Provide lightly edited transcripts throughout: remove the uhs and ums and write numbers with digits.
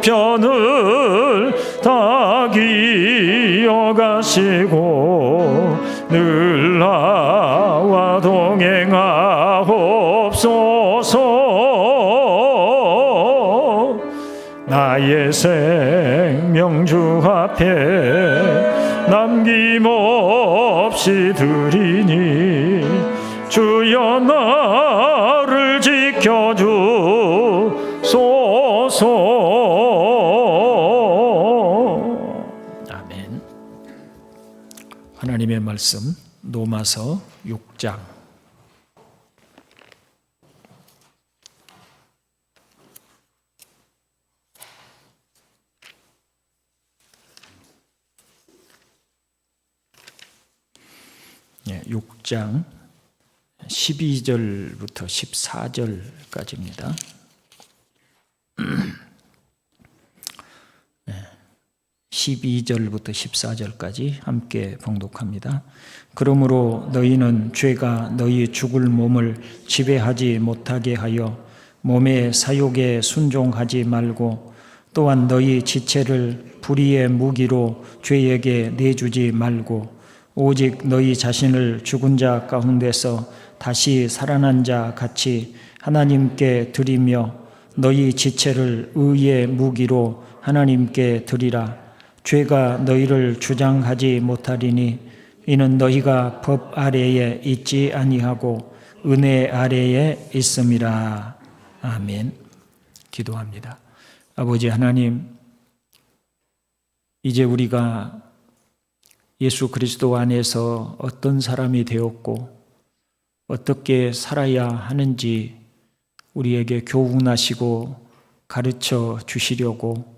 편을 다 기억하시고 늘 나와 동행하옵소서. 나의 생명 주 앞에 남김없이 드리니 주여 나를 지켜주소서. 아멘. 하나님의 말씀 로마서 6장 6장 12절부터 14절까지입니다. 12절부터 14절까지 함께 봉독합니다. 그러므로 너희는 죄가 너희 죽을 몸을 지배하지 못하게 하여 몸의 사욕에 순종하지 말고 또한 너희 지체를 불의의 무기로 죄에게 내주지 말고 오직 너희 자신을 죽은 자 가운데서 다시 살아난 자 같이 하나님께 드리며 너희 지체를 의의 무기로 하나님께 드리라. 죄가 너희를 주장하지 못하리니 이는 너희가 법 아래에 있지 아니하고 은혜 아래에 있음이라. 아멘. 기도합니다. 아버지 하나님, 이제 우리가 예수 그리스도 안에서 어떤 사람이 되었고 어떻게 살아야 하는지 우리에게 교훈하시고 가르쳐 주시려고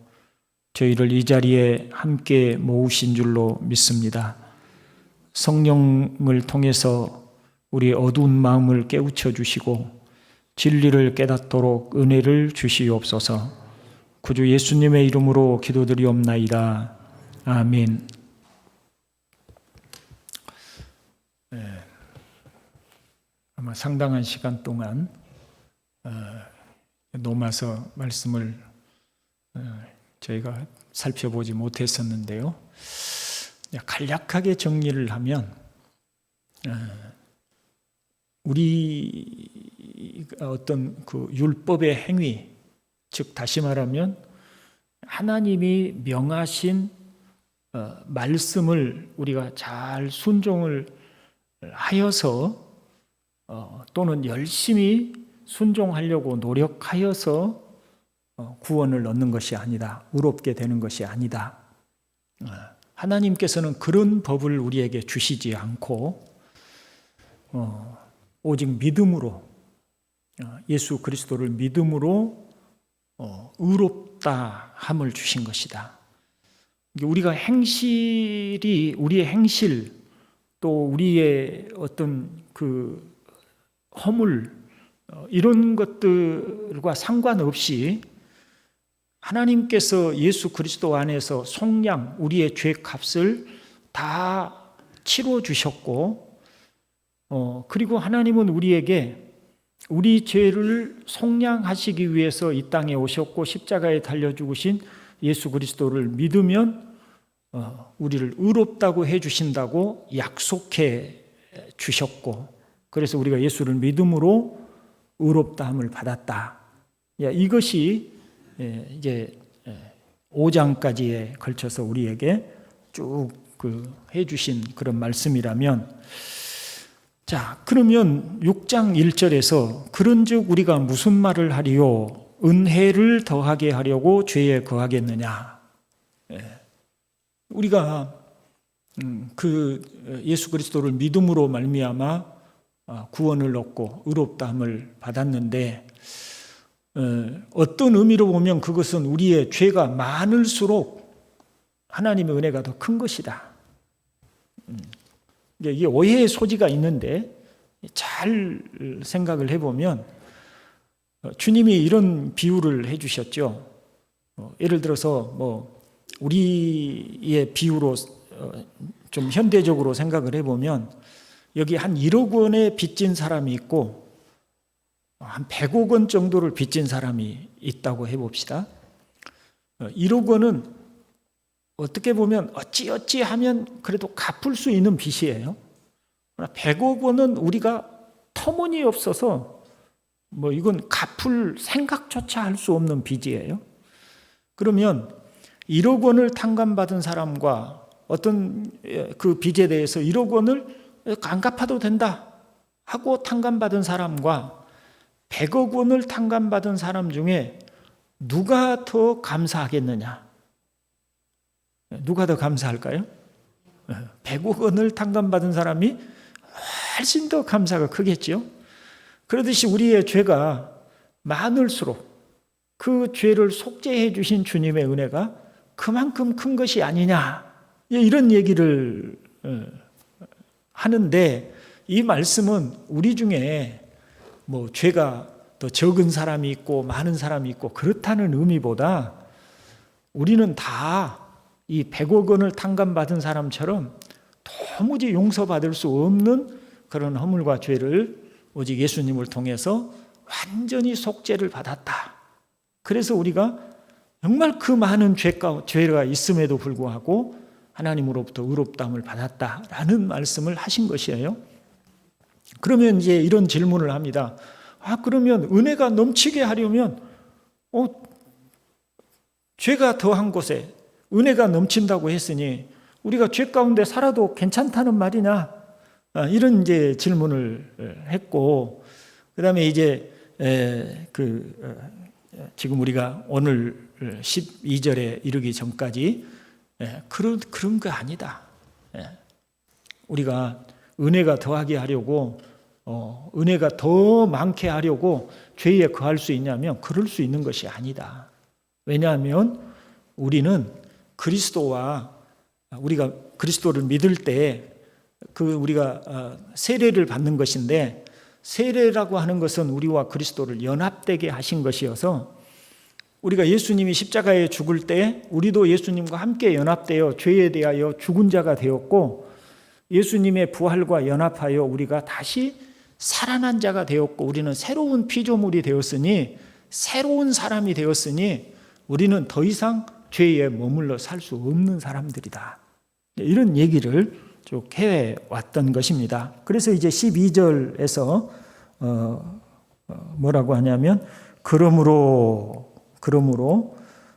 저희를 이 자리에 함께 모으신 줄로 믿습니다. 성령을 통해서 우리 어두운 마음을 깨우쳐 주시고 진리를 깨닫도록 은혜를 주시옵소서. 구주 예수님의 이름으로 기도드리옵나이다. 아멘. 아마 상당한 시간 동안 로마서 말씀을 저희가 살펴보지 못했었는데요. 간략하게 정리를 하면 우리가 어떤 그 율법의 행위, 즉 다시 말하면 하나님이 명하신 말씀을 우리가 잘 순종을 하여서 또는 열심히 순종하려고 노력하여서 구원을 얻는 것이 아니다. 의롭게 되는 것이 아니다. 하나님께서는 그런 법을 우리에게 주시지 않고 오직 믿음으로 예수 그리스도를 믿음으로 의롭다 함을 주신 것이다. 우리가 우리의 행실 또 우리의 어떤 그 허물 이런 것들과 상관없이 하나님께서 예수 그리스도 안에서 속량 우리의 죄값을 다 치러 주셨고 그리고 하나님은 우리에게 우리 죄를 속량하시기 위해서 이 땅에 오셨고 십자가에 달려 죽으신 예수 그리스도를 믿으면 우리를 의롭다고 해 주신다고 약속해 주셨고 그래서 우리가 예수를 믿음으로 의롭다함을 받았다. 이것이 이제 5장까지에 걸쳐서 우리에게 쭉 해주신 그런 말씀이라면, 자, 그러면 6장 1절에서 그런즉 우리가 무슨 말을 하리요? 은혜를 더하게 하려고 죄에 거하겠느냐? 우리가 그 예수 그리스도를 믿음으로 말미암아 구원을 얻고 의롭다함을 받았는데 어떤 의미로 보면 그것은 우리의 죄가 많을수록 하나님의 은혜가 더 큰 것이다. 이게 오해의 소지가 있는데 잘 생각을 해보면 주님이 이런 비유를 해주셨죠. 예를 들어서 우리의 비유로 좀 현대적으로 생각을 해보면 여기 한 1억 원의 빚진 사람이 있고 한 100억 원 정도를 빚진 사람이 있다고 해봅시다. 1억 원은 어떻게 보면 어찌어찌 하면 그래도 갚을 수 있는 빚이에요. 100억 원은 우리가 터무니없어서 이건 갚을 생각조차 할 수 없는 빚이에요. 그러면 1억 원을 탕감받은 사람과 어떤 그 빚에 대해서 1억 원을 안 갚아도 된다 하고 탕감받은 사람과 100억 원을 탕감받은 사람 중에 누가 더 감사하겠느냐? 누가 더 감사할까요? 100억 원을 탕감받은 사람이 훨씬 더 감사가 크겠죠. 그러듯이 우리의 죄가 많을수록 그 죄를 속죄해 주신 주님의 은혜가 그만큼 큰 것이 아니냐, 이런 얘기를 하는데, 이 말씀은 우리 중에 죄가 더 적은 사람이 있고 많은 사람이 있고 그렇다는 의미보다 우리는 다 이 100억 원을 탕감받은 사람처럼 도무지 용서받을 수 없는 그런 허물과 죄를 오직 예수님을 통해서 완전히 속죄를 받았다. 그래서 우리가 정말 그 많은 죄가 있음에도 불구하고 하나님으로부터 의롭다함을 받았다라는 말씀을 하신 것이에요. 그러면 이제 이런 질문을 합니다. 그러면 은혜가 넘치게 하려면 죄가 더한 곳에 은혜가 넘친다고 했으니 우리가 죄 가운데 살아도 괜찮다는 말이냐? 이런 이제 질문을 했고, 그다음에 이제 지금 우리가 오늘 12절에 이르기 전까지 그런 거 아니다. 우리가 은혜가 더하게 하려고 은혜가 더 많게 하려고 죄에 거할 수 있냐면 그럴 수 있는 것이 아니다. 왜냐하면 우리는 우리가 그리스도를 믿을 때 우리가 세례를 받는 것인데, 세례라고 하는 것은 우리와 그리스도를 연합되게 하신 것이어서 우리가 예수님이 십자가에 죽을 때 우리도 예수님과 함께 연합되어 죄에 대하여 죽은 자가 되었고, 예수님의 부활과 연합하여 우리가 다시 살아난 자가 되었고, 우리는 새로운 피조물이 되었으니, 새로운 사람이 되었으니 우리는 더 이상 죄에 머물러 살 수 없는 사람들이다. 이런 얘기를 쭉 해왔던 것입니다. 그래서 이제 12절에서 뭐라고 하냐면, 그러므로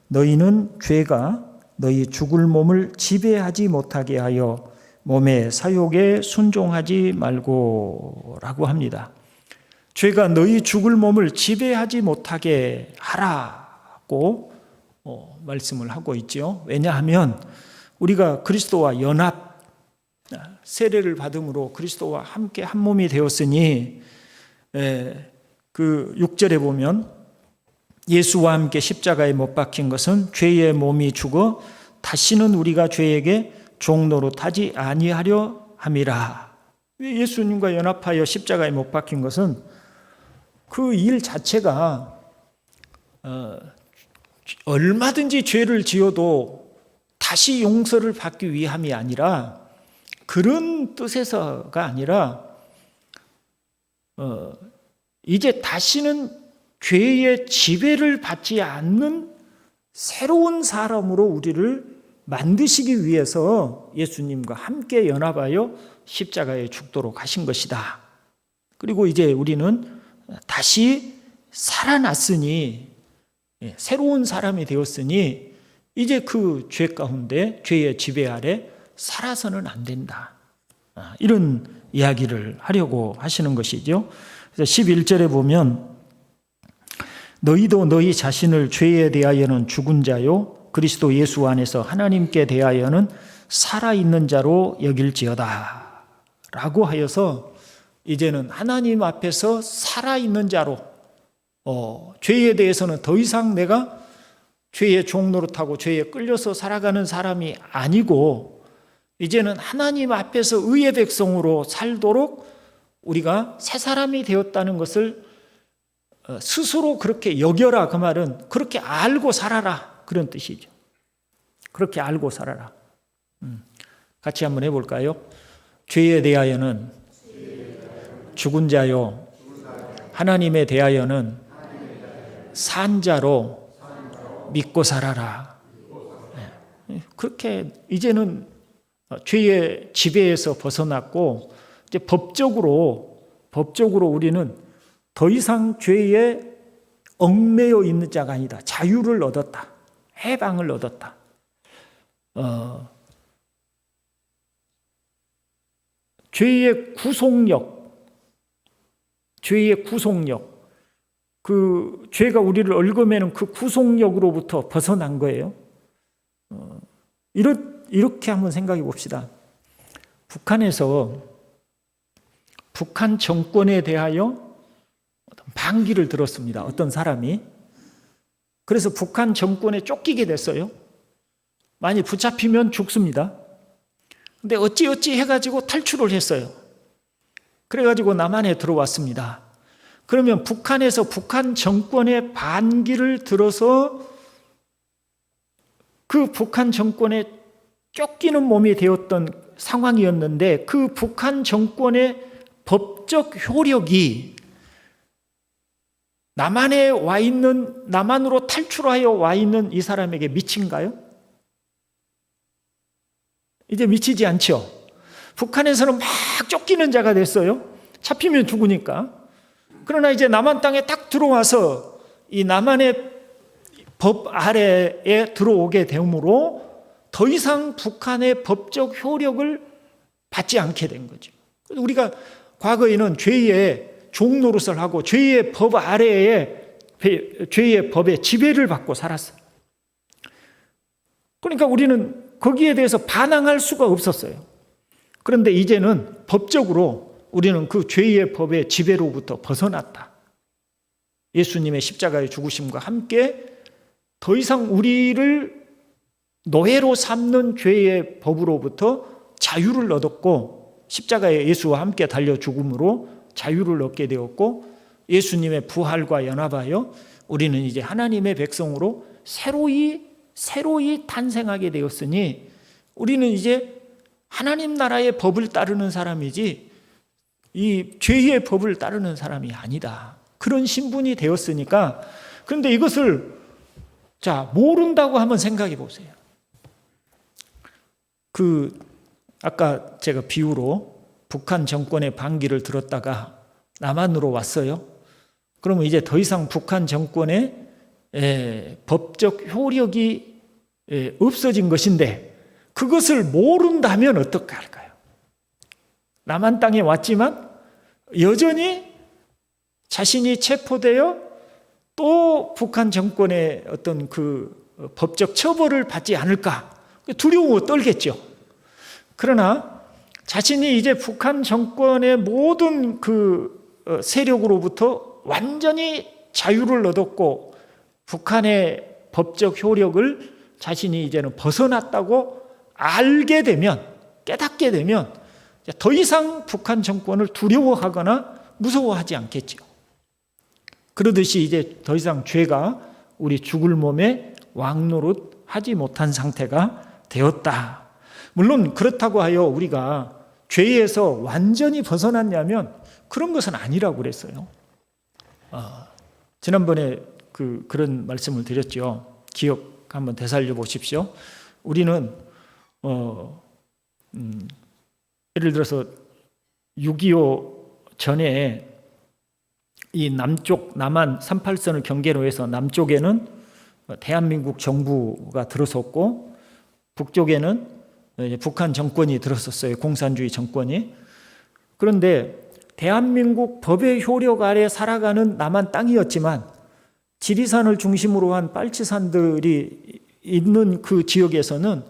너희는 죄가 너희 죽을 몸을 지배하지 못하게 하여 몸의 사욕에 순종하지 말고 라고 합니다. 죄가 너희 죽을 몸을 지배하지 못하게 하라고 말씀을 하고 있죠. 왜냐하면 우리가 그리스도와 연합, 세례를 받음으로 그리스도와 함께 한 몸이 되었으니, 그 6절에 보면 예수와 함께 십자가에 못 박힌 것은 죄의 몸이 죽어 다시는 우리가 죄에게 종노릇하지 아니하려 함이라. 예수님과 연합하여 십자가에 못 박힌 것은 그 일 자체가 얼마든지 죄를 지어도 다시 용서를 받기 위함이 아니라, 그런 뜻에서가 아니라 이제 다시는 죄의 지배를 받지 않는 새로운 사람으로 우리를 만드시기 위해서 예수님과 함께 연합하여 십자가에 죽도록 하신 것이다. 그리고 이제 우리는 다시 살아났으니, 새로운 사람이 되었으니 이제 그 죄 가운데, 죄의 지배 아래 살아서는 안 된다. 이런 이야기를 하려고 하시는 것이죠. 그래서 11절에 보면 너희도 너희 자신을 죄에 대하여는 죽은 자요 그리스도 예수 안에서 하나님께 대하여는 살아있는 자로 여길지어다 라고 하여서, 이제는 하나님 앞에서 살아있는 자로, 죄에 대해서는 더 이상 내가 죄의 종노릇하고 죄에 끌려서 살아가는 사람이 아니고, 이제는 하나님 앞에서 의의 백성으로 살도록 우리가 새 사람이 되었다는 것을 스스로 그렇게 여겨라. 그 말은 그렇게 알고 살아라, 그런 뜻이죠. 그렇게 알고 살아라. 같이 한번 해볼까요? 죄에 대하여는 죽은 자요 하나님에 대하여는 산 자로 믿고 살아라. 그렇게 이제는 죄의 지배에서 벗어났고 이제 법적으로 우리는 더 이상 죄에 얽매여 있는 자가 아니다. 자유를 얻었다. 해방을 얻었다. 죄의 구속력, 그 죄가 우리를 얽어매는 그 구속력으로부터 벗어난 거예요. 이렇게 한번 생각해 봅시다. 북한 정권에 대하여 반기를 들었습니다. 어떤 사람이. 그래서 북한 정권에 쫓기게 됐어요. 많이 붙잡히면 죽습니다. 근데 어찌 해가지고 탈출을 했어요. 그래가지고 남한에 들어왔습니다. 그러면 북한에서 북한 정권의 반기를 들어서 그 북한 정권에 쫓기는 몸이 되었던 상황이었는데 그 북한 정권의 법적 효력이 남한으로 탈출하여 와 있는 이 사람에게 미친가요? 이제 미치지 않죠. 북한에서는 막 쫓기는 자가 됐어요. 잡히면 죽으니까. 그러나 이제 남한 땅에 딱 들어와서 이 남한의 법 아래에 들어오게 되므로 더 이상 북한의 법적 효력을 받지 않게 된 거죠. 우리가 과거에는 죄의 종 노릇을 하고 죄의 법 아래에 죄의 법의 지배를 받고 살았어요. 그러니까 우리는 거기에 대해서 반항할 수가 없었어요. 그런데 이제는 법적으로 우리는 그 죄의 법의 지배로부터 벗어났다. 예수님의 십자가의 죽으심과 함께 더 이상 우리를 노예로 삼는 죄의 법으로부터 자유를 얻었고 십자가에 예수와 함께 달려 죽음으로 자유를 얻게 되었고 예수님의 부활과 연합하여 우리는 이제 하나님의 백성으로 새로이 탄생하게 되었으니 우리는 이제 하나님 나라의 법을 따르는 사람이지 이 죄의 법을 따르는 사람이 아니다. 그런 신분이 되었으니까 그런데 이것을 모른다고 한번 생각해 보세요. 아까 제가 비유로 북한 정권의 반기를 들었다가 남한으로 왔어요. 그러면 이제 더 이상 북한 정권의 법적 효력이 없어진 것인데 그것을 모른다면 어떻게 할까요? 남한 땅에 왔지만 여전히 자신이 체포되어 또 북한 정권의 어떤 그 법적 처벌을 받지 않을까 두려워 떨겠죠. 그러나 자신이 이제 북한 정권의 모든 그 세력으로부터 완전히 자유를 얻었고 북한의 법적 효력을 자신이 이제는 벗어났다고 알게 되면, 깨닫게 되면 더 이상 북한 정권을 두려워하거나 무서워하지 않겠죠. 그러듯이 이제 더 이상 죄가 우리 죽을 몸에 왕노릇 하지 못한 상태가 되었다. 물론 그렇다고 하여 우리가 죄에서 완전히 벗어났냐면 그런 것은 아니라고 그랬어요. 지난번에 그런 말씀을 드렸죠. 기억 한번 되살려 보십시오. 우리는 예를 들어서 6.25 전에 이 남한 38선을 경계로 해서 남쪽에는 대한민국 정부가 들어섰고 북쪽에는 북한 정권이 들어섰어요. 공산주의 정권이. 그런데 대한민국 법의 효력 아래 살아가는 남한 땅이었지만 지리산을 중심으로 한 빨치산들이 있는 그 지역에서는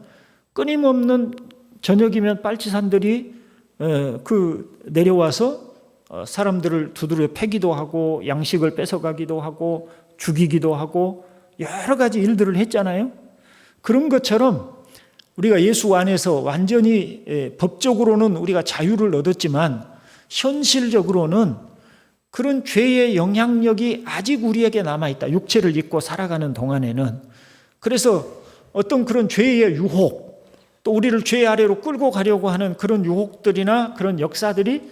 끊임없는 저녁이면 빨치산들이 내려와서 사람들을 두드려 패기도 하고 양식을 뺏어가기도 하고 죽이기도 하고 여러 가지 일들을 했잖아요. 그런 것처럼 우리가 예수 안에서 완전히 법적으로는 우리가 자유를 얻었지만 현실적으로는 그런 죄의 영향력이 아직 우리에게 남아있다. 육체를 입고 살아가는 동안에는. 그래서 어떤 그런 죄의 유혹, 또 우리를 죄 아래로 끌고 가려고 하는 그런 유혹들이나 그런 역사들이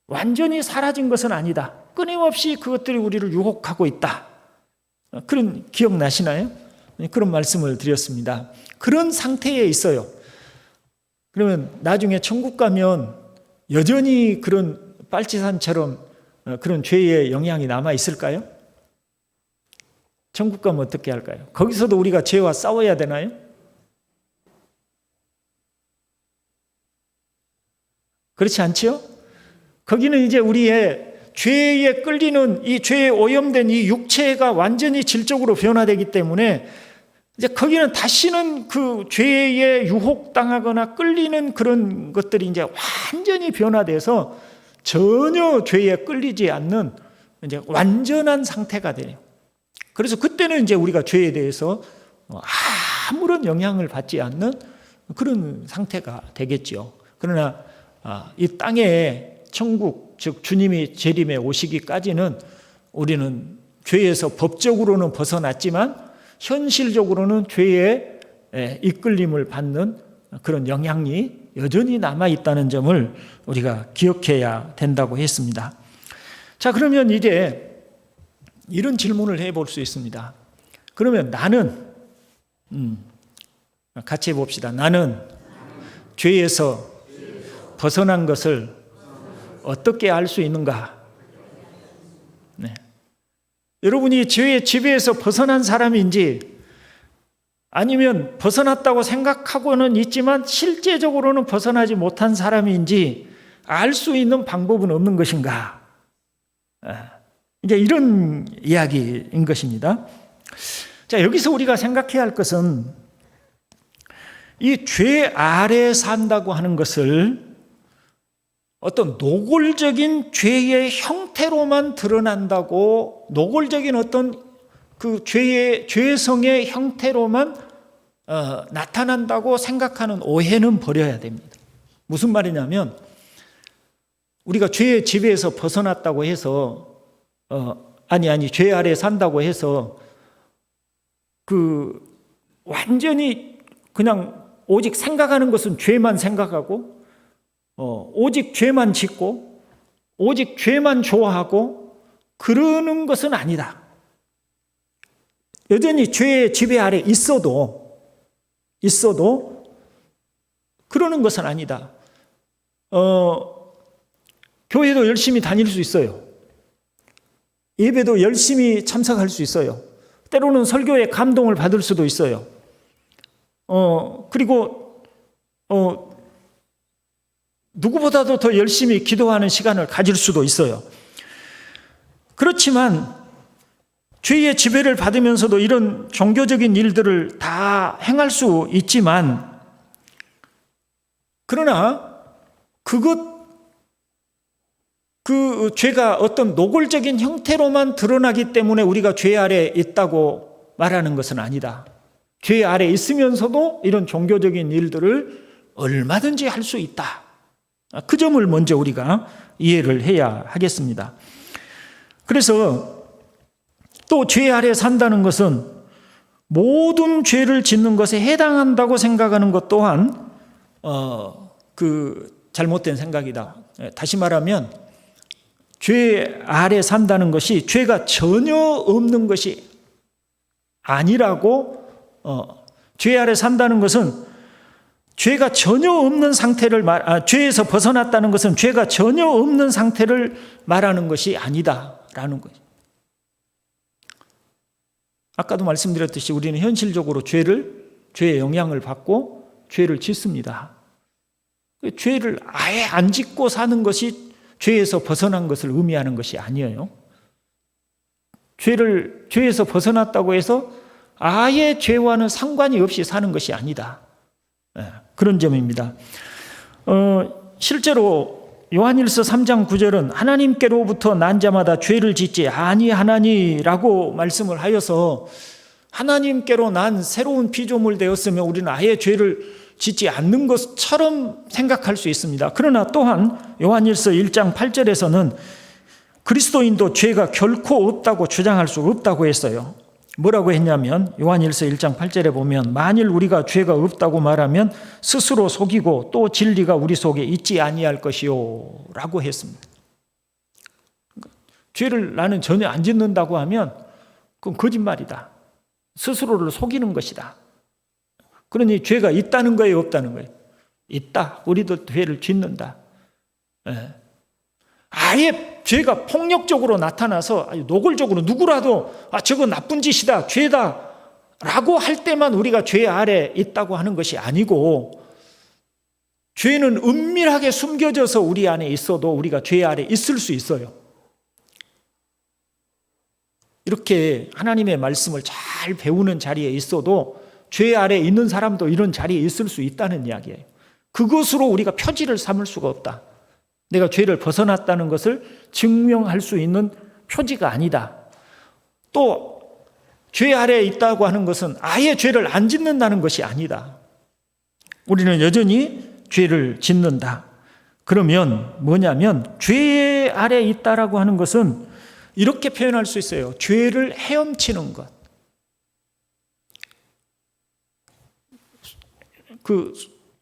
완전히 사라진 것은 아니다. 끊임없이 그것들이 우리를 유혹하고 있다. 그런 기억나시나요? 그런 말씀을 드렸습니다. 그런 상태에 있어요. 그러면 나중에 천국 가면 여전히 그런 빨치산처럼 그런 죄의 영향이 남아 있을까요? 천국 가면 어떻게 할까요? 거기서도 우리가 죄와 싸워야 되나요? 그렇지 않지요? 거기는 이제 우리의 죄에 끌리는 이 죄에 오염된 이 육체가 완전히 질적으로 변화되기 때문에 이제 거기는 다시는 그 죄에 유혹당하거나 끌리는 그런 것들이 이제 완전히 변화돼서 전혀 죄에 끌리지 않는 이제 완전한 상태가 돼요. 그래서 그때는 이제 우리가 죄에 대해서 아무런 영향을 받지 않는 그런 상태가 되겠죠. 그러나 이 땅에 천국, 즉 주님이 재림에 오시기까지는 우리는 죄에서 법적으로는 벗어났지만 현실적으로는 죄에 이끌림을 받는 그런 영향이 여전히 남아있다는 점을 우리가 기억해야 된다고 했습니다. 자, 그러면 이제 이런 질문을 해볼 수 있습니다. 그러면 나는 같이 해봅시다. 나는 죄에서 벗어난 것을 어떻게 알 수 있는가? 네. 여러분이 죄의 지배에서 벗어난 사람인지 아니면 벗어났다고 생각하고는 있지만 실제적으로는 벗어나지 못한 사람인지 알 수 있는 방법은 없는 것인가? 이제 이런 이야기인 것입니다. 자, 여기서 우리가 생각해야 할 것은 이 죄 아래 산다고 하는 것을 어떤 노골적인 죄의 형태로만 드러난다고, 노골적인 어떤 그 죄성의 형태로만 나타난다고 생각하는 오해는 버려야 됩니다. 무슨 말이냐면 우리가 죄의 지배에서 벗어났다고 해서 죄 아래 산다고 해서 그 완전히 그냥 오직 생각하는 것은 죄만 생각하고 오직 죄만 짓고 오직 죄만 좋아하고 그러는 것은 아니다. 여전히 죄의 지배 아래 있어도 그러는 것은 아니다. 교회도 열심히 다닐 수 있어요. 예배도 열심히 참석할 수 있어요. 때로는 설교에 감동을 받을 수도 있어요. 그리고 누구보다도 더 열심히 기도하는 시간을 가질 수도 있어요. 그렇지만 죄의 지배를 받으면서도 이런 종교적인 일들을 다 행할 수 있지만, 그러나 그 죄가 어떤 노골적인 형태로만 드러나기 때문에 우리가 죄 아래 있다고 말하는 것은 아니다. 죄 아래 있으면서도 이런 종교적인 일들을 얼마든지 할 수 있다. 그 점을 먼저 우리가 이해를 해야 하겠습니다. 그래서 또 죄 아래 산다는 것은 모든 죄를 짓는 것에 해당한다고 생각하는 것 또한 잘못된 생각이다. 다시 말하면 죄 아래 산다는 것이 죄가 전혀 없는 것이 아니라고, 죄 아래 산다는 것은 죄가 전혀 없는 상태를 죄에서 벗어났다는 것은 죄가 전혀 없는 상태를 말하는 것이 아니다라는 거죠. 아까도 말씀드렸듯이 우리는 현실적으로 죄의 영향을 받고 죄를 짓습니다. 죄를 아예 안 짓고 사는 것이 죄에서 벗어난 것을 의미하는 것이 아니에요. 죄에서 벗어났다고 해서 아예 죄와는 상관이 없이 사는 것이 아니다. 그런 점입니다. 실제로 요한일서 3장 9절은 하나님께로부터 난 자마다 죄를 짓지 아니하나니라고 말씀을 하여서 하나님께로 난 새로운 피조물 되었으면 우리는 아예 죄를 짓지 않는 것처럼 생각할 수 있습니다. 그러나 또한 요한일서 1장 8절에서는 그리스도인도 죄가 결코 없다고 주장할 수 없다고 했어요. 뭐라고 했냐면 요한일서 1장 8절에 보면 만일 우리가 죄가 없다고 말하면 스스로 속이고 또 진리가 우리 속에 있지 아니할 것이요 라고 했습니다. 죄를 나는 전혀 안 짓는다고 하면 그건 거짓말이다. 스스로를 속이는 것이다. 그러니 죄가 있다는 거예요, 없다는 거예요? 있다. 우리도 죄를 짓는다. 예. 아예 죄가 폭력적으로 나타나서 노골적으로 누구라도 저거 나쁜 짓이다, 죄다 라고 할 때만 우리가 죄 아래 있다고 하는 것이 아니고, 죄는 은밀하게 숨겨져서 우리 안에 있어도 우리가 죄 아래 있을 수 있어요. 이렇게 하나님의 말씀을 잘 배우는 자리에 있어도 죄 아래 있는 사람도 이런 자리에 있을 수 있다는 이야기예요. 그것으로 우리가 표지를 삼을 수가 없다. 내가 죄를 벗어났다는 것을 증명할 수 있는 표지가 아니다. 또 죄 아래에 있다고 하는 것은 아예 죄를 안 짓는다는 것이 아니다. 우리는 여전히 죄를 짓는다. 그러면 뭐냐면 죄 아래에 있다라고 하는 것은 이렇게 표현할 수 있어요. 죄를 헤엄치는 것. 그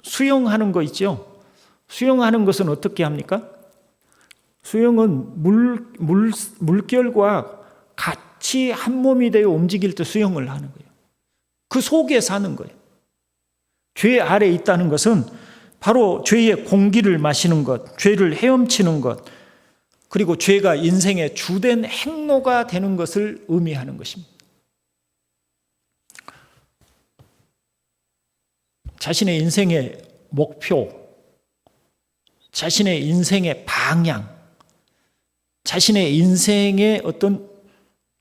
수영하는 거 있죠? 수영하는 것은 어떻게 합니까? 수영은 물결과 같이 한 몸이 되어 움직일 때 수영을 하는 거예요. 그 속에 사는 거예요. 죄 아래 있다는 것은 바로 죄의 공기를 마시는 것, 죄를 헤엄치는 것, 그리고 죄가 인생의 주된 행로가 되는 것을 의미하는 것입니다. 자신의 인생의 목표, 자신의 인생의 방향, 자신의 인생의 어떤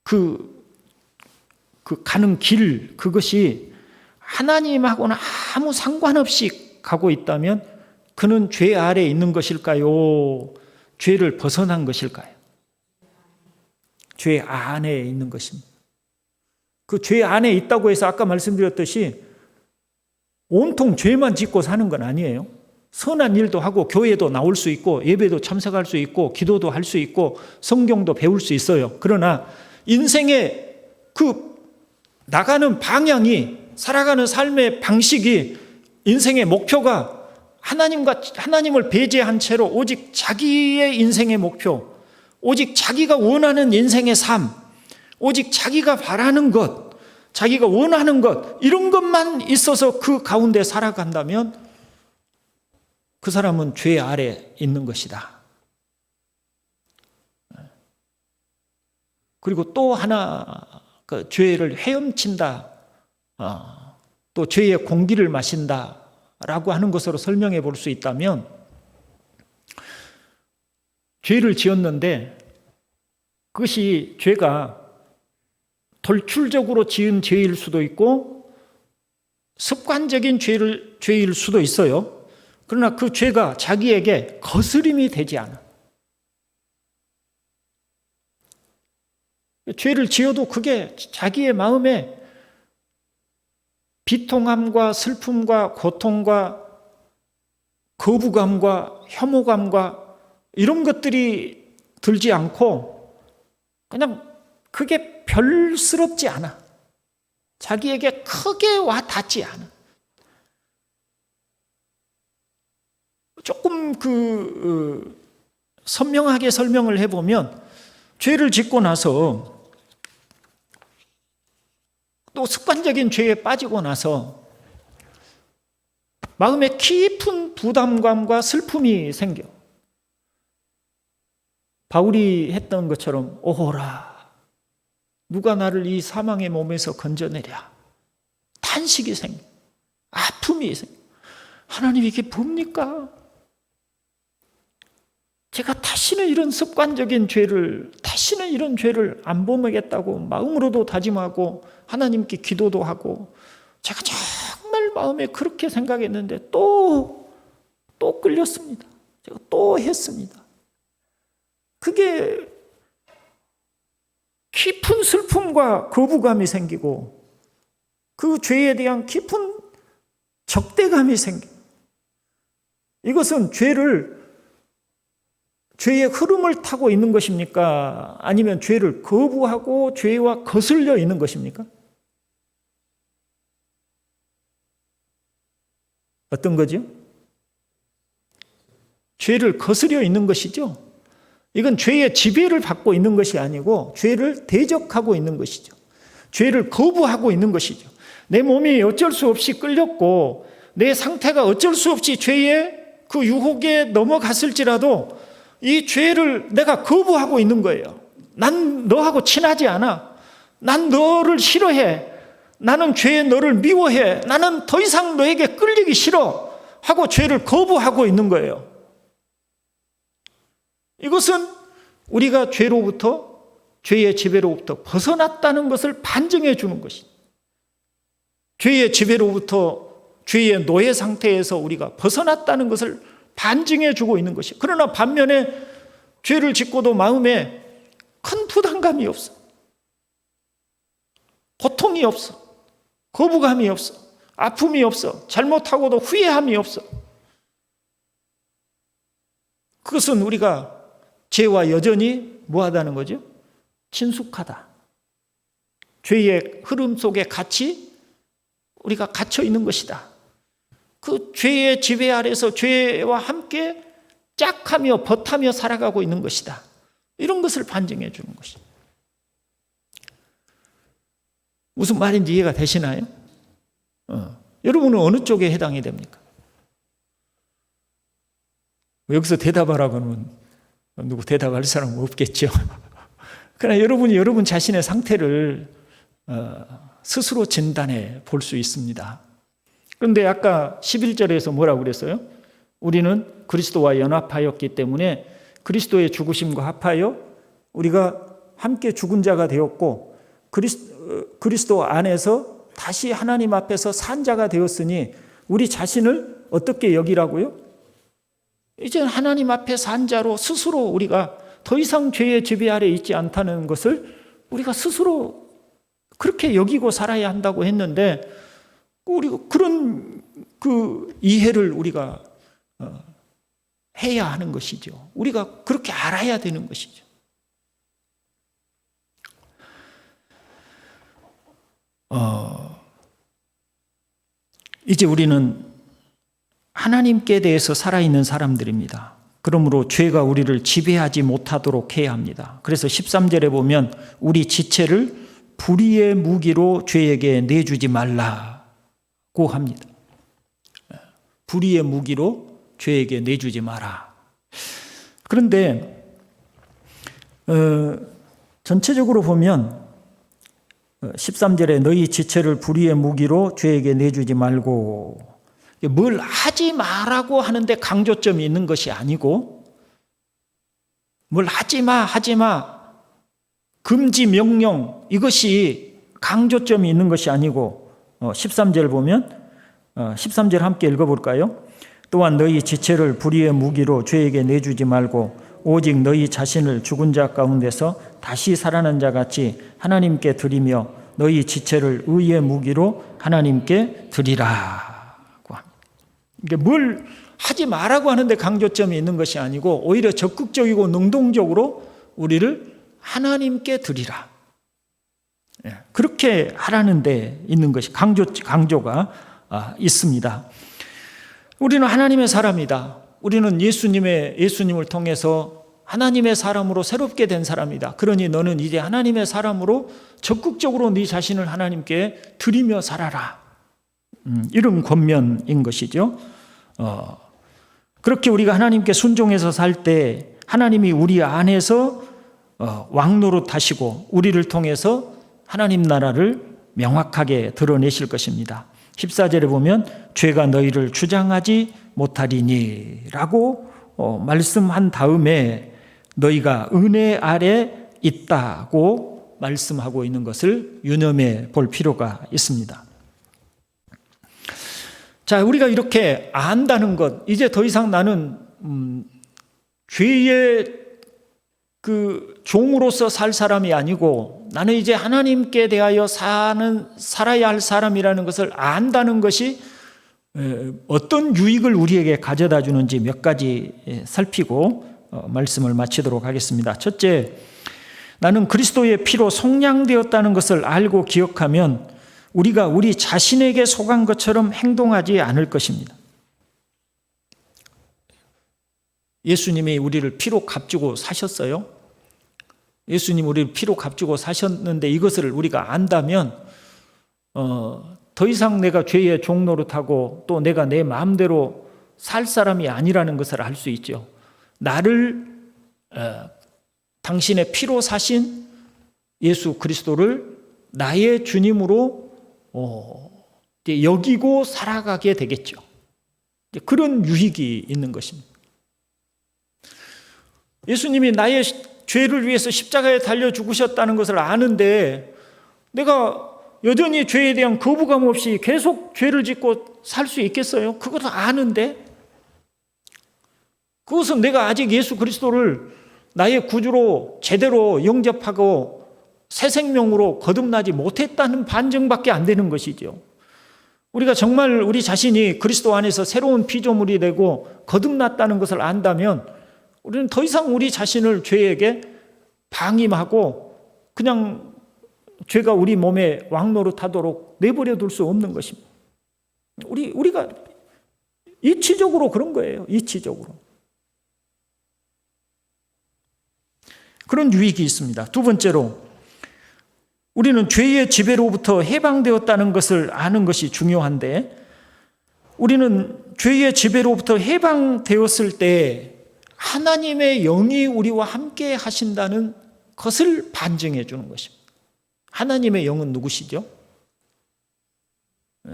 그 가는 길, 그것이 하나님하고는 아무 상관없이 가고 있다면 그는 죄 아래에 있는 것일까요? 죄를 벗어난 것일까요? 죄 안에 있는 것입니다. 그 죄 안에 있다고 해서 아까 말씀드렸듯이 온통 죄만 짓고 사는 건 아니에요. 선한 일도 하고 교회도 나올 수 있고 예배도 참석할 수 있고 기도도 할 수 있고 성경도 배울 수 있어요. 그러나 인생의 그 나가는 방향이, 살아가는 삶의 방식이, 인생의 목표가 하나님을 배제한 채로 오직 자기의 인생의 목표, 오직 자기가 원하는 인생의 삶, 오직 자기가 바라는 것, 자기가 원하는 것, 이런 것만 있어서 그 가운데 살아간다면 그 사람은 죄 아래 있는 것이다. 그리고 또 하나, 그 죄를 헤엄친다, 또 죄의 공기를 마신다 라고 하는 것으로 설명해 볼 수 있다면, 죄를 지었는데 그것이 죄가 돌출적으로 지은 죄일 수도 있고 습관적인 죄일 수도 있어요. 그러나 그 죄가 자기에게 거스림이 되지 않아. 죄를 지어도 그게 자기의 마음에 비통함과 슬픔과 고통과 거부감과 혐오감과 이런 것들이 들지 않고 그냥 그게 별스럽지 않아. 자기에게 크게 와 닿지 않아. 조금 선명하게 설명을 해보면, 죄를 짓고 나서 또 습관적인 죄에 빠지고 나서 마음에 깊은 부담감과 슬픔이 생겨. 바울이 했던 것처럼 오호라, 누가 나를 이 사망의 몸에서 건져내랴. 탄식이 생겨. 아픔이 생겨. 하나님, 이게 뭡니까? 제가 다시는 이런 습관적인 죄를, 다시는 이런 죄를 안 범하겠다고 마음으로도 다짐하고 하나님께 기도도 하고, 제가 정말 마음에 그렇게 생각했는데 또 끌렸습니다. 제가 또 했습니다. 그게 깊은 슬픔과 거부감이 생기고 그 죄에 대한 깊은 적대감이 생겨. 이것은 죄의 흐름을 타고 있는 것입니까? 아니면 죄를 거부하고 죄와 거슬려 있는 것입니까? 어떤 거죠? 죄를 거스려 있는 것이죠. 이건 죄의 지배를 받고 있는 것이 아니고 죄를 대적하고 있는 것이죠. 죄를 거부하고 있는 것이죠. 내 몸이 어쩔 수 없이 끌렸고 내 상태가 어쩔 수 없이 죄의 그 유혹에 넘어갔을지라도 이 죄를 내가 거부하고 있는 거예요. 난 너하고 친하지 않아. 난 너를 싫어해. 나는 죄에 너를 미워해. 나는 더 이상 너에게 끌리기 싫어 하고 죄를 거부하고 있는 거예요. 이것은 우리가 죄의 지배로부터 벗어났다는 것을 반증해 주는 것입니다. 죄의 지배로부터 죄의 노예 상태에서 우리가 벗어났다는 것을 반증해 주고 있는 것이에요. 그러나 반면에 죄를 짓고도 마음에 큰 부담감이 없어. 고통이 없어. 거부감이 없어. 아픔이 없어. 잘못하고도 후회함이 없어. 그것은 우리가 죄와 여전히 뭐하다는 거죠? 친숙하다. 죄의 흐름 속에 우리가 갇혀 있는 것이다. 그 죄의 지배 아래서 죄와 함께 짝하며 벗하며 살아가고 있는 것이다. 이런 것을 반증해 주는 것이다. 무슨 말인지 이해가 되시나요? 여러분은 어느 쪽에 해당이 됩니까? 여기서 대답하라고 하면 누구 대답할 사람은 없겠죠. 그러나 여러분이 여러분 자신의 상태를 스스로 진단해 볼 수 있습니다. 그런데 아까 11절에서 뭐라고 그랬어요? 우리는 그리스도와 연합하였기 때문에 그리스도의 죽으심과 합하여 우리가 함께 죽은 자가 되었고 그리스도 안에서 다시 하나님 앞에서 산 자가 되었으니 우리 자신을 어떻게 여기라고요? 이제 하나님 앞에 산 자로 스스로 우리가 더 이상 죄의 지배 아래 있지 않다는 것을 우리가 스스로 그렇게 여기고 살아야 한다고 했는데 우리가 그런 그 이해를 우리가 해야 하는 것이죠. 우리가 그렇게 알아야 되는 것이죠. 이제 우리는 하나님께 대해서 살아있는 사람들입니다. 그러므로 죄가 우리를 지배하지 못하도록 해야 합니다. 그래서 13절에 보면 우리 지체를 불의의 무기로 죄에게 내주지 말라고 합니다. 불의의 무기로 죄에게 내주지 마라. 그런데 전체적으로 보면 13절에 너희 지체를 불의의 무기로 죄에게 내주지 말고 뭘 하지 마라고 하는데 강조점이 있는 것이 아니고 뭘 하지 마 금지 명령 이것이 강조점이 있는 것이 아니고 13절 보면 13절 함께 읽어볼까요? 또한 너희 지체를 불의의 무기로 죄에게 내주지 말고 오직 너희 자신을 죽은 자 가운데서 다시 살아난 자 같이 하나님께 드리며 너희 지체를 의의 무기로 하나님께 드리라고 합니다. 이게 뭘 하지 말라고 하는데 강조점이 있는 것이 아니고 오히려 적극적이고 능동적으로 우리를 하나님께 드리라. 그렇게 하라는 데 있는 것이 강조가 있습니다. 우리는 하나님의 사람이다. 우리는 예수님을 통해서 하나님의 사람으로 새롭게 된 사람이다. 그러니 너는 이제 하나님의 사람으로 적극적으로 네 자신을 하나님께 드리며 살아라. 이런 권면인 것이죠. 그렇게 우리가 하나님께 순종해서 살 때 하나님이 우리 안에서 왕노릇 하시고 우리를 통해서 하나님 나라를 명확하게 드러내실 것입니다. 14절에 보면 죄가 너희를 주장하지 못하리니 라고 말씀한 다음에 너희가 은혜 아래 있다고 말씀하고 있는 것을 유념해 볼 필요가 있습니다. 자, 우리가 이렇게 안다는 것, 이제 더 이상 나는 죄의 그 종으로서 살 사람이 아니고 나는 이제 하나님께 대하여 살아야 할 사람이라는 것을 안다는 것이 어떤 유익을 우리에게 가져다 주는지 몇 가지 살피고 말씀을 마치도록 하겠습니다. 첫째, 나는 그리스도의 피로 속량되었다는 것을 알고 기억하면 우리가 우리 자신에게 속한 것처럼 행동하지 않을 것입니다. 예수님이 우리를 피로 값주고 사셨어요. 예수님 우리를 피로 값주고 사셨는데 이것을 우리가 안다면 더 이상 내가 죄의 종노릇하고 또 내가 내 마음대로 살 사람이 아니라는 것을 알 수 있죠. 나를 당신의 피로 사신 예수 그리스도를 나의 주님으로 여기고 살아가게 되겠죠. 그런 유익이 있는 것입니다. 예수님이 나의 죄를 위해서 십자가에 달려 죽으셨다는 것을 아는데 내가 여전히 죄에 대한 거부감 없이 계속 죄를 짓고 살 수 있겠어요? 그것도 아는데 그것은 내가 아직 예수 그리스도를 나의 구주로 제대로 영접하고 새 생명으로 거듭나지 못했다는 반증밖에 안 되는 것이죠. 우리가 정말 우리 자신이 그리스도 안에서 새로운 피조물이 되고 거듭났다는 것을 안다면 우리는 더 이상 우리 자신을 죄에게 방임하고 그냥 죄가 우리 몸에 왕노릇하도록 내버려 둘 수 없는 것입니다. 우리가 이치적으로 그런 거예요. 이치적으로. 그런 유익이 있습니다. 두 번째로 우리는 죄의 지배로부터 해방되었다는 것을 아는 것이 중요한데 우리는 죄의 지배로부터 해방되었을 때 하나님의 영이 우리와 함께 하신다는 것을 반증해 주는 것입니다. 하나님의 영은 누구시죠?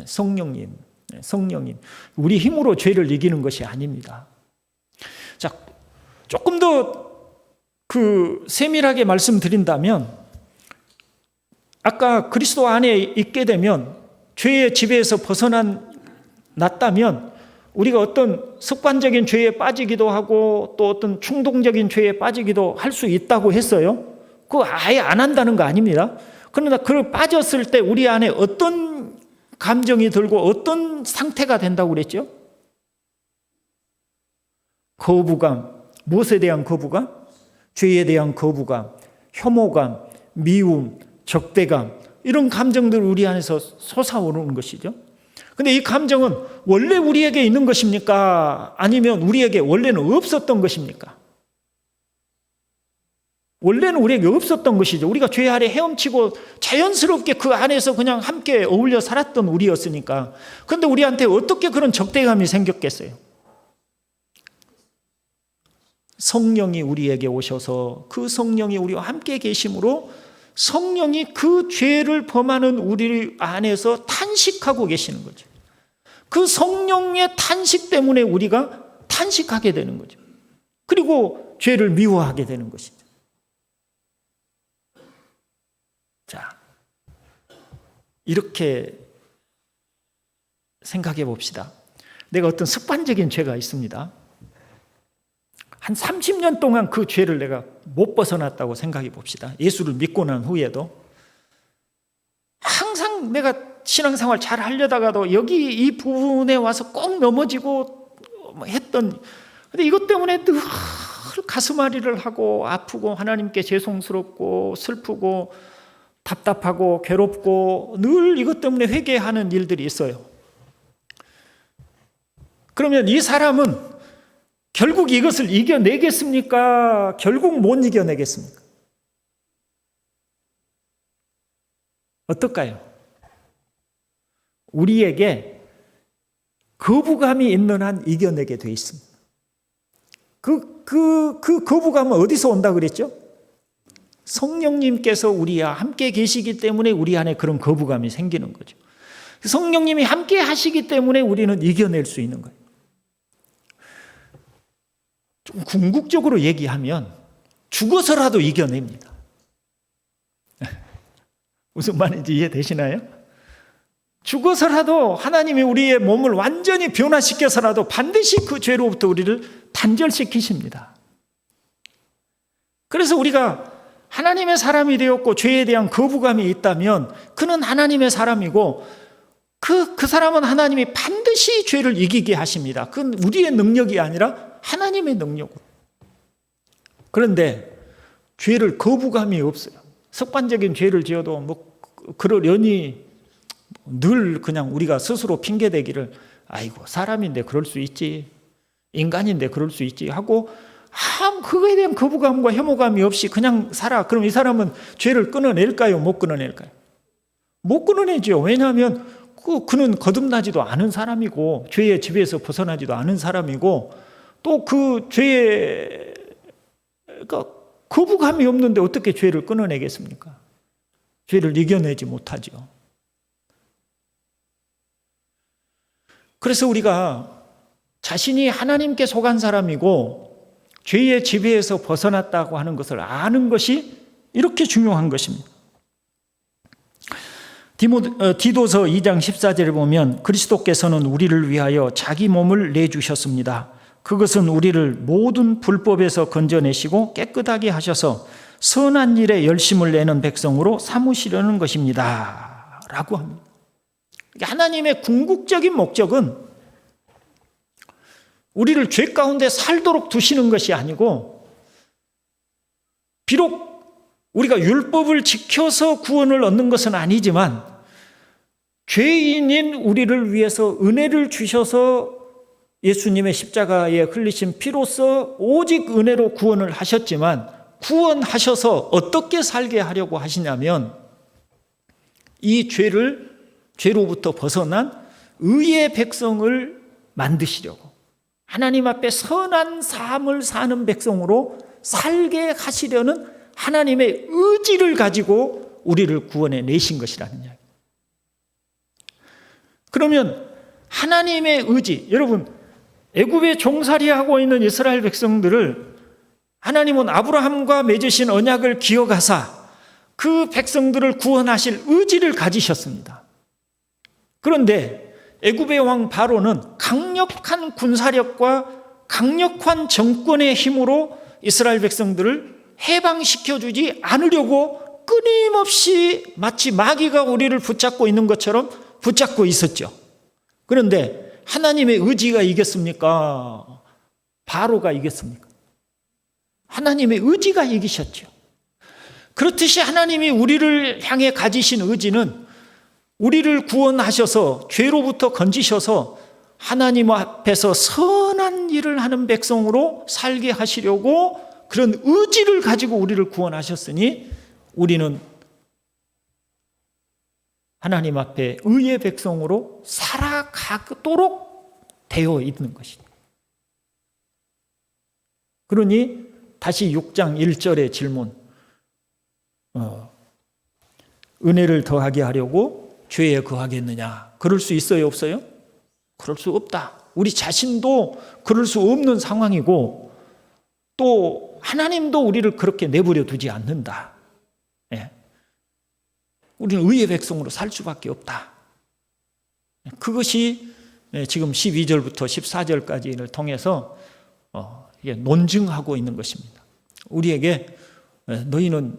성령님. 성령님. 우리 힘으로 죄를 이기는 것이 아닙니다. 자, 조금 더 세밀하게 말씀드린다면 아까 그리스도 안에 있게 되면 죄의 지배에서 벗어났다면 우리가 어떤 습관적인 죄에 빠지기도 하고 또 어떤 충동적인 죄에 빠지기도 할 수 있다고 했어요. 그거 아예 안 한다는 거 아닙니다. 그러나 그 빠졌을 때 우리 안에 어떤 감정이 들고 어떤 상태가 된다고 그랬죠? 거부감. 무엇에 대한 거부감? 죄에 대한 거부감, 혐오감, 미움, 적대감 이런 감정들 우리 안에서 솟아오르는 것이죠. 그런데 이 감정은 원래 우리에게 있는 것입니까? 아니면 우리에게 원래는 없었던 것입니까? 원래는 우리에게 없었던 것이죠. 우리가 죄 아래 헤엄치고 자연스럽게 그 안에서 그냥 함께 어울려 살았던 우리였으니까. 그런데 우리한테 어떻게 그런 적대감이 생겼겠어요? 성령이 우리에게 오셔서 그 성령이 우리와 함께 계심으로 성령이 그 죄를 범하는 우리 안에서 탄식하고 계시는 거죠. 그 성령의 탄식 때문에 우리가 탄식하게 되는 거죠. 그리고 죄를 미워하게 되는 것이죠. 자, 이렇게 생각해 봅시다. 내가 어떤 습관적인 죄가 있습니다. 한 30년 동안 그 죄를 내가 못 벗어났다고 생각해 봅시다. 예수를 믿고 난 후에도 항상 내가 신앙생활 잘 하려다가도 여기 이 부분에 와서 꼭 넘어지고 했던, 근데 이것 때문에 늘 가슴앓이를 하고 아프고 하나님께 죄송스럽고 슬프고 답답하고 괴롭고 늘 이것 때문에 회개하는 일들이 있어요. 그러면 이 사람은 결국 이것을 이겨내겠습니까? 결국 못 이겨내겠습니까? 어떨까요? 우리에게 거부감이 있는 한 이겨내게 돼 있습니다. 그 거부감은 어디서 온다 그랬죠? 성령님께서 우리와 함께 계시기 때문에 우리 안에 그런 거부감이 생기는 거죠. 성령님이 함께 하시기 때문에 우리는 이겨낼 수 있는 거예요. 좀 궁극적으로 얘기하면 죽어서라도 이겨냅니다. 무슨 말인지 이해되시나요? 죽어서라도 하나님이 우리의 몸을 완전히 변화시켜서라도 반드시 그 죄로부터 우리를 단절시키십니다. 그래서 우리가 하나님의 사람이 되었고 죄에 대한 거부감이 있다면 그는 하나님의 사람이고 그 사람은 하나님이 반드시 죄를 이기게 하십니다. 그건 우리의 능력이 아니라 하나님의 능력으로. 그런데 죄를 거부감이 없어요. 습관적인 죄를 지어도 그러려니 늘 그냥 우리가 스스로 핑계대기를 아이고 사람인데 그럴 수 있지, 인간인데 그럴 수 있지 하고 그거에 대한 거부감과 혐오감이 없이 그냥 살아. 그럼 이 사람은 죄를 끊어낼까요? 못 끊어낼까요? 못 끊어내죠. 왜냐하면 그는 거듭나지도 않은 사람이고 죄의 지배에서 벗어나지도 않은 사람이고 또 그 죄에 거부감이 없는데 어떻게 죄를 끊어내겠습니까? 죄를 이겨내지 못하죠. 그래서 우리가 자신이 하나님께 속한 사람이고 죄의 지배에서 벗어났다고 하는 것을 아는 것이 이렇게 중요한 것입니다. 디도서 2장 14절에 보면 그리스도께서는 우리를 위하여 자기 몸을 내주셨습니다. 그것은 우리를 모든 불법에서 건져내시고 깨끗하게 하셔서 선한 일에 열심을 내는 백성으로 삼으시려는 것입니다. 라고 합니다. 하나님의 궁극적인 목적은 우리를 죄 가운데 살도록 두시는 것이 아니고, 비록 우리가 율법을 지켜서 구원을 얻는 것은 아니지만 죄인인 우리를 위해서 은혜를 주셔서 예수님의 십자가에 흘리신 피로써 오직 은혜로 구원을 하셨지만, 구원하셔서 어떻게 살게 하려고 하시냐면 이 죄로부터 벗어난 의의 백성을 만드시려고, 하나님 앞에 선한 삶을 사는 백성으로 살게 하시려는 하나님의 의지를 가지고 우리를 구원해 내신 것이라는 이야기. 그러면 하나님의 의지, 여러분 애굽에 종살이하고 있는 이스라엘 백성들을 하나님은 아브라함과 맺으신 언약을 기억하사 그 백성들을 구원하실 의지를 가지셨습니다. 그런데 애굽의 왕 바로는 강력한 군사력과 강력한 정권의 힘으로 이스라엘 백성들을 해방시켜주지 않으려고 끊임없이 마치 마귀가 우리를 붙잡고 있는 것처럼 붙잡고 있었죠. 그런데 하나님의 의지가 이겼습니까? 바로가 이겼습니까? 하나님의 의지가 이기셨죠. 그렇듯이 하나님이 우리를 향해 가지신 의지는 우리를 구원하셔서 죄로부터 건지셔서 하나님 앞에서 선한 일을 하는 백성으로 살게 하시려고 그런 의지를 가지고 우리를 구원하셨으니 우리는 하나님 앞에 의의 백성으로 살아가도록 되어 있는 것입니다. 그러니 다시 6장 1절의 질문, 은혜를 더하게 하려고 죄에 거하겠느냐? 그럴 수 있어요, 없어요? 그럴 수 없다. 우리 자신도 그럴 수 없는 상황이고 또 하나님도 우리를 그렇게 내버려 두지 않는다. 예. 우리는 의의 백성으로 살 수밖에 없다. 그것이 지금 12절부터 14절까지를 통해서 논증하고 있는 것입니다. 우리에게 너희는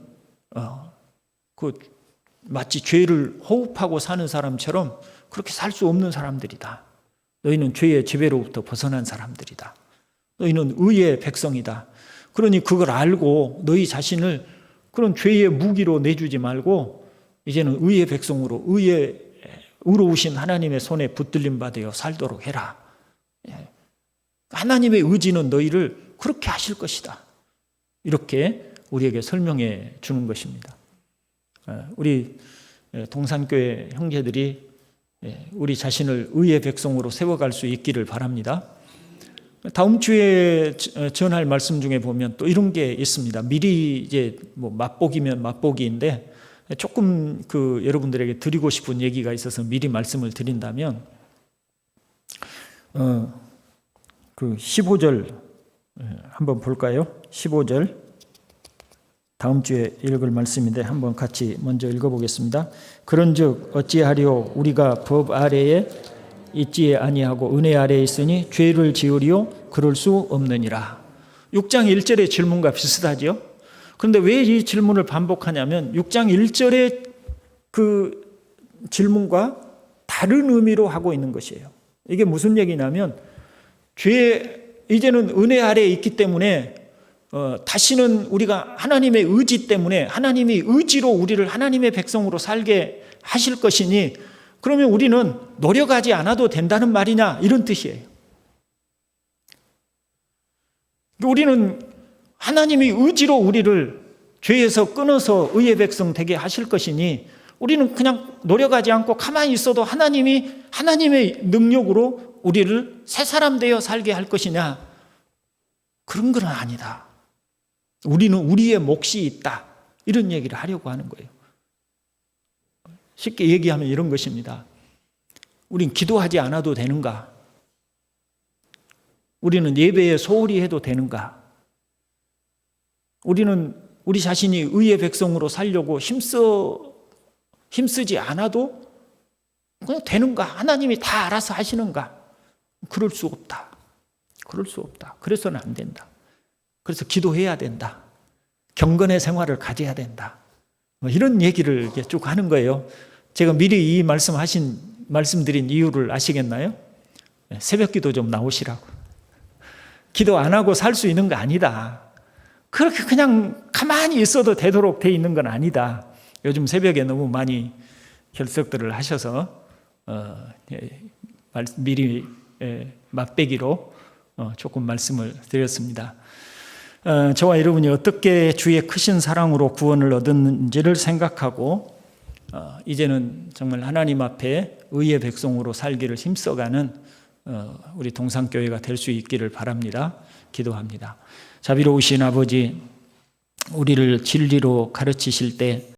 마치 죄를 호흡하고 사는 사람처럼 그렇게 살 수 없는 사람들이다. 너희는 죄의 지배로부터 벗어난 사람들이다. 너희는 의의 백성이다. 그러니 그걸 알고 너희 자신을 그런 죄의 무기로 내주지 말고 이제는 의의 백성으로 의로우신 하나님의 손에 붙들림 받아 살도록 해라. 하나님의 의지는 너희를 그렇게 하실 것이다. 이렇게 우리에게 설명해 주는 것입니다. 우리 동산교회 형제들이 우리 자신을 의의 백성으로 세워갈 수 있기를 바랍니다. 다음 주에 전할 말씀 중에 보면 또 이런 게 있습니다. 미리 이제 맛보기면 맛보기인데 조금 여러분들에게 드리고 싶은 얘기가 있어서 미리 말씀을 드린다면 15절 한번 볼까요? 15절 다음 주에 읽을 말씀인데 한번 같이 먼저 읽어보겠습니다. 그런즉 어찌하리요 우리가 법 아래에 있지 아니하고 은혜 아래에 있으니 죄를 지으리요 그럴 수 없느니라. 6장 1절의 질문과 비슷하죠. 그런데 왜 이 질문을 반복하냐면 6장 1절의 그 질문과 다른 의미로 하고 있는 것이에요. 이게 무슨 얘기냐면 이제는 은혜 아래에 있기 때문에 다시는 우리가 하나님의 의지 때문에 하나님이 의지로 우리를 하나님의 백성으로 살게 하실 것이니 그러면 우리는 노력하지 않아도 된다는 말이냐 이런 뜻이에요. 우리는 하나님이 의지로 우리를 죄에서 끊어서 의의 백성 되게 하실 것이니 우리는 그냥 노력하지 않고 가만히 있어도 하나님이 하나님의 능력으로 우리를 새 사람 되어 살게 할 것이냐? 그런 건 아니다. 우리는 우리의 몫이 있다. 이런 얘기를 하려고 하는 거예요. 쉽게 얘기하면 이런 것입니다. 우린 기도하지 않아도 되는가? 우리는 예배에 소홀히 해도 되는가? 우리는 우리 자신이 의의 백성으로 살려고 힘쓰지 않아도 그냥 되는가? 하나님이 다 알아서 하시는가? 그럴 수 없다. 그럴 수 없다. 그래서는 안 된다. 그래서 기도해야 된다. 경건의 생활을 가져야 된다. 이런 얘기를 이렇게 쭉 하는 거예요. 제가 미리 이 말씀드린 이유를 아시겠나요? 새벽 기도 좀 나오시라고. 기도 안 하고 살 수 있는 거 아니다. 그렇게 그냥 가만히 있어도 되도록 돼 있는 건 아니다. 요즘 새벽에 너무 많이 결석들을 하셔서 미리 맛배기로 조금 말씀을 드렸습니다. 저와 여러분이 어떻게 주의 크신 사랑으로 구원을 얻었는지를 생각하고 이제는 정말 하나님 앞에 의의 백성으로 살기를 힘써가는 우리 동산교회가 될 수 있기를 바랍니다. 기도합니다. 자비로우신 아버지, 우리를 진리로 가르치실 때